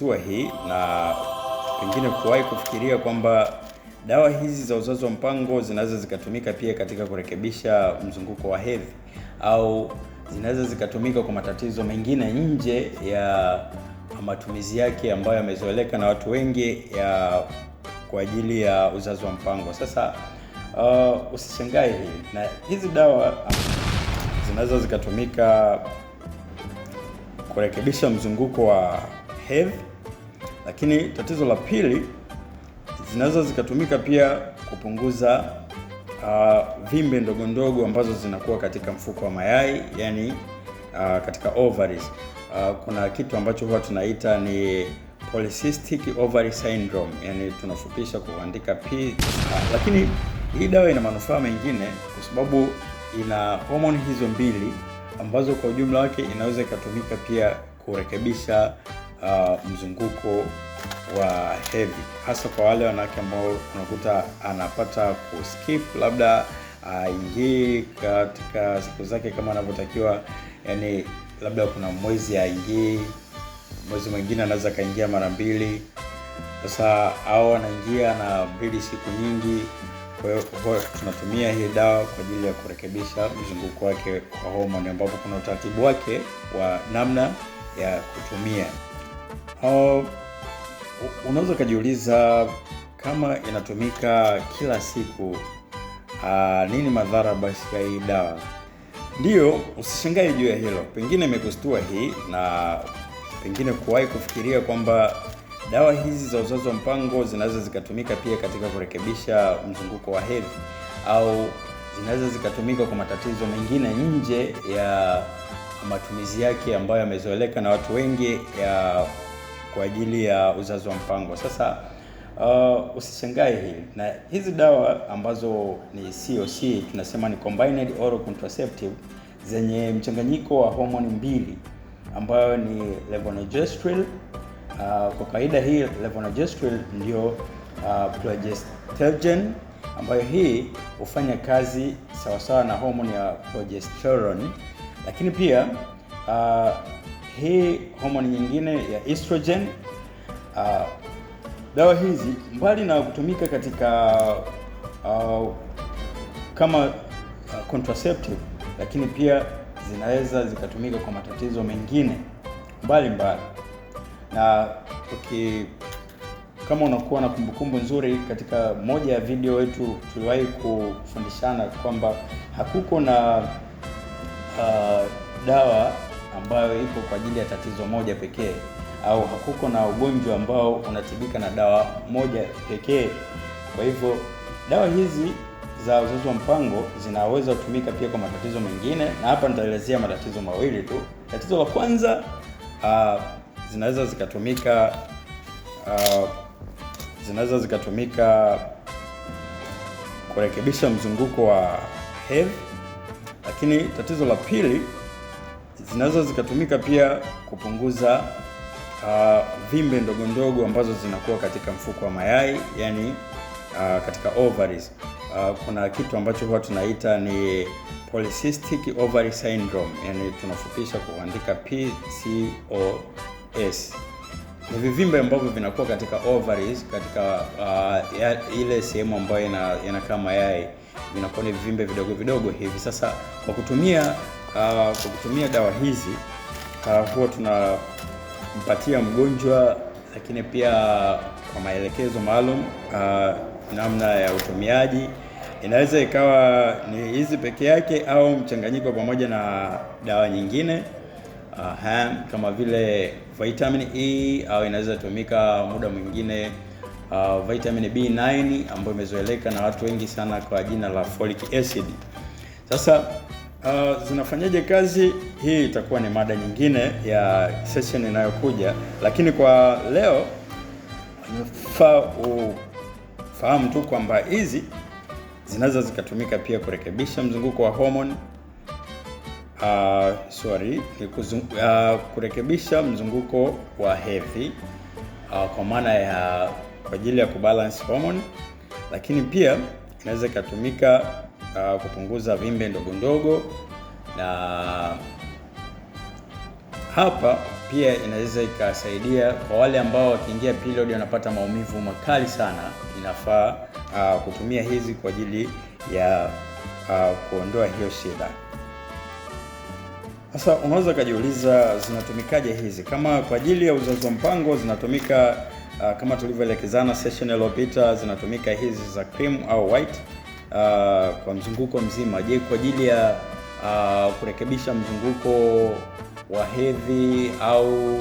Hii na pengine kuwahi kufikiria kwamba dawa hizi za uzazi wa mpango zinaweza zikatumika pia katika kurekebisha mzunguko wa hedhi au zinaweza zikatumika kwa matatizo mengine nje ya matumizi yake ambayo yamezoeleka na watu wengi kwa ajili ya uzazi wa mpango. Sasa usishangae hili, na hizi dawa zinaweza zikatumika kurekebisha mzunguko wa hedhi, lakini tatizo la pili, zinaweza zikatumika pia kupunguza vimbe ndogo ndogo ambazo zinakuwa katika mfuko wa mayai, yani katika ovaries. Kuna kitu ambacho huwa tunaita ni polycystic ovary syndrome, yani tunafupisha kuandika P. Lakini hii dawa ina manufaa mengine kwa sababu ina homoni hizo mbili ambazo kwa ujumla wake inaweza ikatumika pia kurekebisha mzunguko wa hedhi, hasa kwa wale wanawake ambao unakuta anapata kuskip, labda aingie katika siku zake kama anavyotakiwa, yani labda kuna mwezi aingie, mwezi mwingine anaweza kaingia mara mbili. Sasa au anaingia na mbili siku nyingi. Kwa hiyo tunatumia hii dawa kwa ajili ya kurekebisha mzunguko wake wa homoni, ambapo kuna utaratibu wake wa namna ya kutumia. Unaweza kujiuliza kama inatumika kila siku, nini madhara basi ya hii dawa? Ndio, usishangae juu ya hilo. Pengine imekustua hii na pengine kuwahi kufikiria kwamba dawa hizi za uzazi wa mpango zinaweza zikatumika pia katika kurekebisha mzunguko wa hedhi au zinaweza zikatumika kwa matatizo mengine nje ya matumizi yake ambayo yamezoeleka na watu wengi kwa ajili ya uzazi wa mpango. Sasa usishangae hili, na hizi dawa ambazo ni COC, tunasema ni combined oral contraceptive, zenye mchanganyiko wa homoni mbili ambayo ni levonorgestrel. Kwa kawaida hii levonorgestrel ndio progesterone, ambayo hii hufanya kazi sawasawa na homoni ya progesterone, lakini pia hii homoni nyingine ya estrogen. Dawa hizi mbali na kutumika katika kama contraceptive, lakini pia zinaweza zikatumika kwa matatizo mengine mbalimbali. Na kama unakuwa na kumbukumbu nzuri, katika moja ya video yetu tuliwahi kufundishana kwamba hakuko na dawa ambayo ipo kwa ajili ya tatizo moja pekee, au hakuko na ugonjwa ambao unatibika na dawa moja pekee. Kwa hivyo dawa hizi za uzazi wa mpango zinaweza kutumika pia kwa matatizo mengine, na hapa nitaelezea matatizo mawili tu. Tatizo la kwanza, zinaweza zikatumika kurekebisha mzunguko wa hedhi, lakini tatizo la pili, zinaweza zikatumika pia kupunguza vimbe ndogo ndogo ambazo zinakuwa katika mfuko wa mayai, yani katika ovaries. Kuna kitu ambacho huwa tunaita ni polycystic ovary syndrome, yani tunafupisha kuandika PCOS. Ni vivimbe ambavyo vinakuwa katika ovaries, katika ile sehemu ambayo inakaa mayai, vinakuwa ni vivimbe vidogo vidogo hivi. Sasa kwa kutumia dawa hizi huwa tunampatia mgonjwa, lakini pia kwa maelekezo maalum namna ya utumiaji. Inaweza ikawa ni hizi peke yake au mchanganyiko pamoja na dawa nyingine kama vile vitamin E, au inaweza tumika muda mwingine vitamin B9 ambayo imezoeleka na watu wengi sana kwa jina la folic acid. Sasa zinafanyaje kazi? Hii itakuwa ni mada nyingine ya session inayokuja, lakini kwa leo nafaa ufahamu tu kwamba hizi zinaweza zikatumika pia kurekebisha mzunguko wa hormone, kurekebisha mzunguko wa hedhi kwa maana ya kwa ajili ya kubalance hormone, lakini pia inaweza ikatumika kupunguza vimbe ndogo ndogo. Na hapa pia inaweza ikasaidia kwa wale ambao wakiingia period wanapata maumivu makali sana. Inafaa kutumia hizi kwa ajili ya kuondoa hiyo shida. Sasa unaweza kujiuliza zinatumikaje hizi? Kama kwa ajili ya uzazi wa mpango zinatumika kama tulivyoelekezana session iliyopita, zinatumika hizi za cream au white kwa mzunguko mzima. Je, kwa ajili ya kurekebisha mzunguko wa hedhi au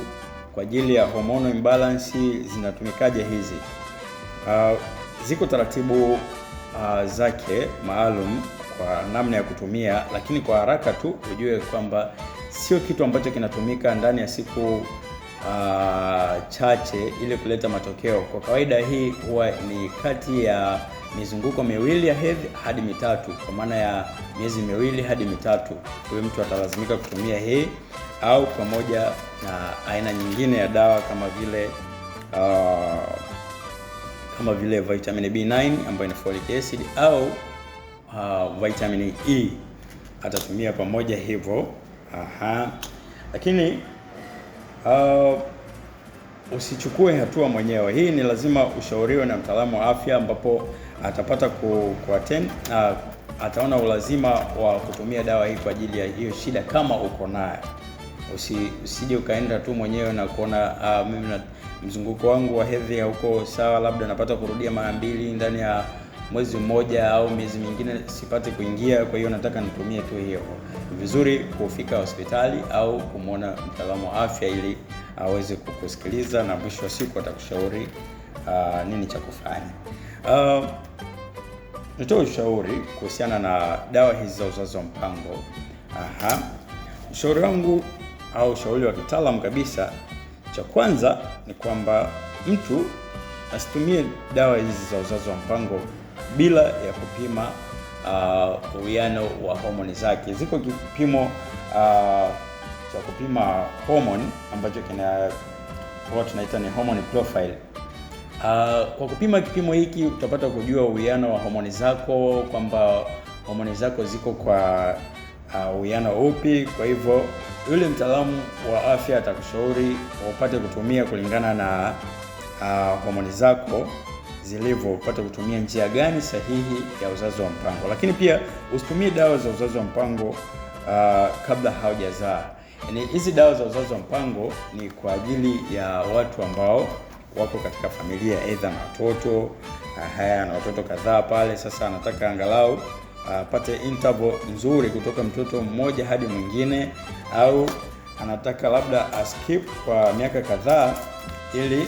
kwa ajili ya hormonal imbalance zinatumikaje hizi? Ziko taratibu zake maalum kwa namna ya kutumia, lakini kwa haraka tu ujue kwamba sio kitu ambacho kinatumika ndani ya siku chache ili kuleta matokeo. Kwa kawaida hii huwa ni kati ya mizunguko miwili ya hedhi hadi mitatu, kwa maana ya miezi miwili hadi mitatu. Huyo mtu atalazimika kutumia hii au pamoja na aina nyingine ya dawa kama vile vitamin B9 ambayo ni folic acid au vitamin E atatumia pamoja hivyo. Lakini usichukue hatua mwenyewe. Hii ni lazima ushauriwe na mtaalamu wa afya, ambapo atapata kuattend ataona ulazima wa kutumia dawa hii kwa ajili ya hiyo shida kama uko nayo. Usije ukaenda tu mwenyewe na kuona mimi na mzunguko wangu wa hedhi hauko sawa, labda napata kurudia mara 2 ndani ya mwezi mmoja au miezi mingine sipati kuingia, kwa hiyo nataka nitumie tu hiyo. Vizuri kufika hospitali au kumwona mtaalamu wa afya ili aweze kukusikiliza na mwisho wa siku atakushauri nini cha kufanya. Nitoa ushauri kuhusiana na dawa hizi za uzazi wa mpango. Ushauri wangu au ushauri wa kitaalamu kabisa, cha kwanza ni kwamba mtu asitumie dawa hizi za uzazi wa mpango bila ya kupima uwiano wa homoni zake. Ziko kipimo cha kupima hormone ambacho tunaita ni hormone profile. Kwa kupima kipimo hiki utapata kujua uwiano wa homoni zako, kwamba homoni zako ziko kwa uwiano upi. Kwa hivyo yule mtaalamu wa afya atakushauri upate kutumia kulingana na homoni zako zilivyo, upate kutumia njia gani sahihi ya uzazi wa mpango. Lakini pia usitumie dawa za uzazi wa mpango kabla haujazaa. Yaani hizi dawa za uzazi wa mpango ni kwa ajili ya watu ambao wako katika familia, aidha na watoto na watoto kadhaa pale. Sasa anataka angalau apate interval nzuri kutoka mtoto mmoja hadi mwingine, au anataka labda askip kwa miaka kadhaa ili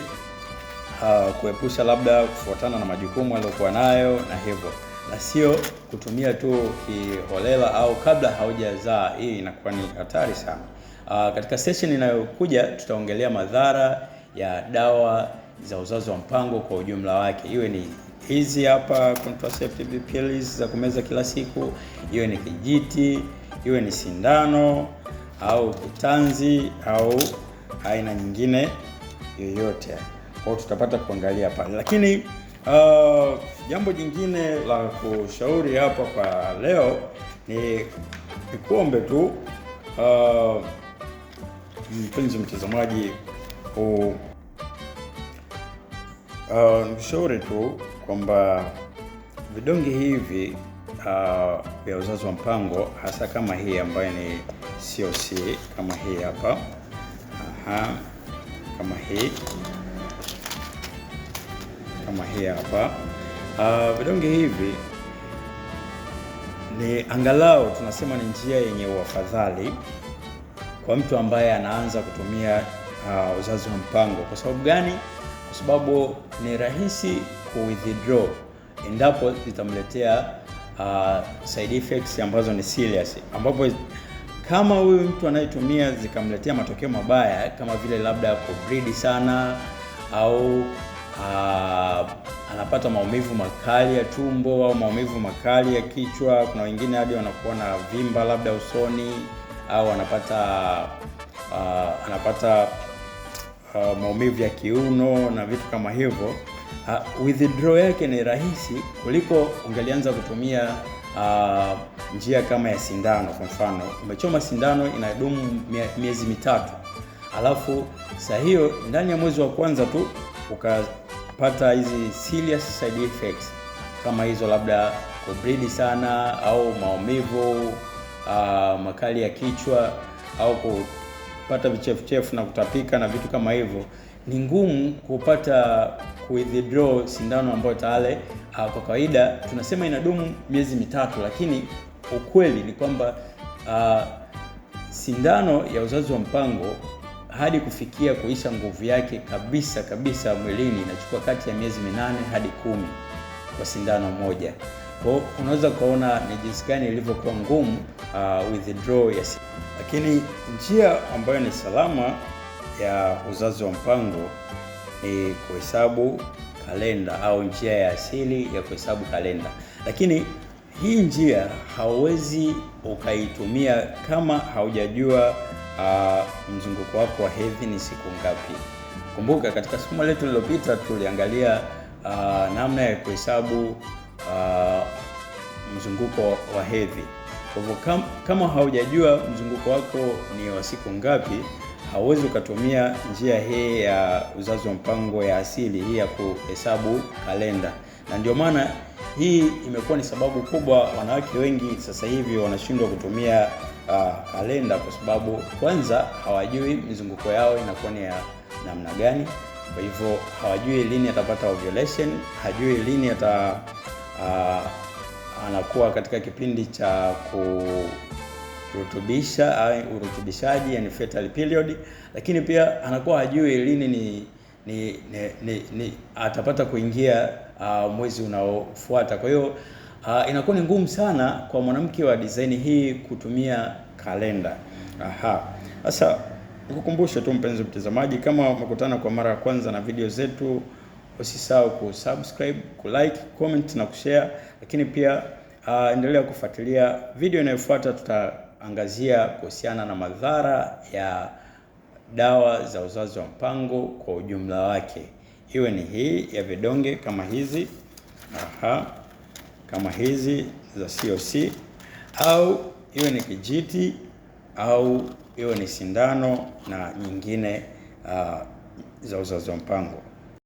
kuepusha labda kufuatana na majukumu aliyokuwa nayo na hivyo, na sio kutumia tu kiholela au kabla haujazaa. Hii inakuwa ni hatari sana. Katika session inayokuja tutaongelea madhara ya dawa za uzazi wa mpango kwa ujumla wake, iwe ni hizi hapa contraceptive pills za kumeza kila siku, iwe ni kijiti, iwe ni sindano au kitanzi au aina nyingine yoyote. Kwa tutapata kuangalia pale. Lakini jambo jingine la kushauri hapa kwa leo ni kuombe tu mpenzi mtazamaji, nishauri tu kwamba vidonge hivi vya uzazi wa mpango, hasa kama hii ambayo ni COC, kama hii hapa, kama hii hapa, vidonge hivi ni angalau tunasema ni njia yenye uafadhali kwa mtu ambaye anaanza kutumia uzazi wa mpango. Kwa sababu gani? Kwa sababu ni rahisi ku-withdraw endapo zitamletea side effects ambazo ni serious, ambapo kama huyu mtu anayetumia zikamletea matokeo mabaya kama vile labda kubreed sana au anapata maumivu makali ya tumbo au maumivu makali ya kichwa. Kuna wengine hadi wanakuwa na vimba labda usoni au anapata maumivu ya kiuno na vitu kama hivyo. Withdraw yake ni rahisi kuliko ungelianza kutumia njia kama ya sindano. Kwa mfano, umechoma sindano inadumu miezi mitatu, alafu saa hiyo ndani ya mwezi wa kwanza tu ukapata hizi serious side effects kama hizo, labda kubleed sana au maumivu, makali ya kichwa au kupata vichefuchefu na kutapika na vitu kama hivyo, ni ngumu withdraw sindano ambayo tayari kwa kawaida tunasema inadumu miezi 3, lakini ukweli ni kwamba sindano ya uzazi wa mpango hadi kufikia kuisha nguvu yake kabisa mwilini inachukua kati ya miezi 8 hadi 10 kwa sindano moja. Kwa hiyo unaweza kuona ni jinsi gani ilivyokuwa ngumu withdraw ya sindano. Lakini njia ambayo ni salama ya uzazi wa mpango ni kuhesabu kalenda au njia ya asili ya kuhesabu kalenda. Lakini hii njia hauwezi ukaitumia kama haujajua mzunguko wako wa hedhi ni siku ngapi. Kumbuka katika somo letu lililopita tuliangalia namna ya kuhesabu mzunguko wa hedhi. Kwa hivyo kama haujajua mzunguko wako ni wa siku ngapi, hauwezi ukatumia njia hii ya uzazi wa mpango ya asili hii ya kuhesabu kalenda. Na ndio maana hii imekuwa ni sababu kubwa wanawake wengi sasa hivi wanashindwa kutumia kalenda, kwa sababu kwanza hawajui mizunguko yao inakuwa ni ya namna gani. Kwa hivyo hawajui lini atapata ovulation, hajui lini anakuwa katika kipindi cha urutubishaji, yani fertile period, lakini pia anakuwa hajui lini ni atapata kuingia mwezi unaofuata. Kwa hiyo inakuwa ni ngumu sana kwa mwanamke wa design hii kutumia kalenda. Sasa nikukumbushe tu mpenzi mtazamaji, kama umekutana kwa mara ya kwanza na video zetu, usisahau kusubscribe, kulike, comment na kushare, lakini pia endelea kufuatilia video inayofuata. Tutaangazia kuhusiana na madhara ya dawa za uzazi wa mpango kwa ujumla wake, iwe ni hii ya vidonge kama hizi kama hizi za COC, au iwe ni kijiti, au iwe ni sindano na nyingine za uzazi wa mpango.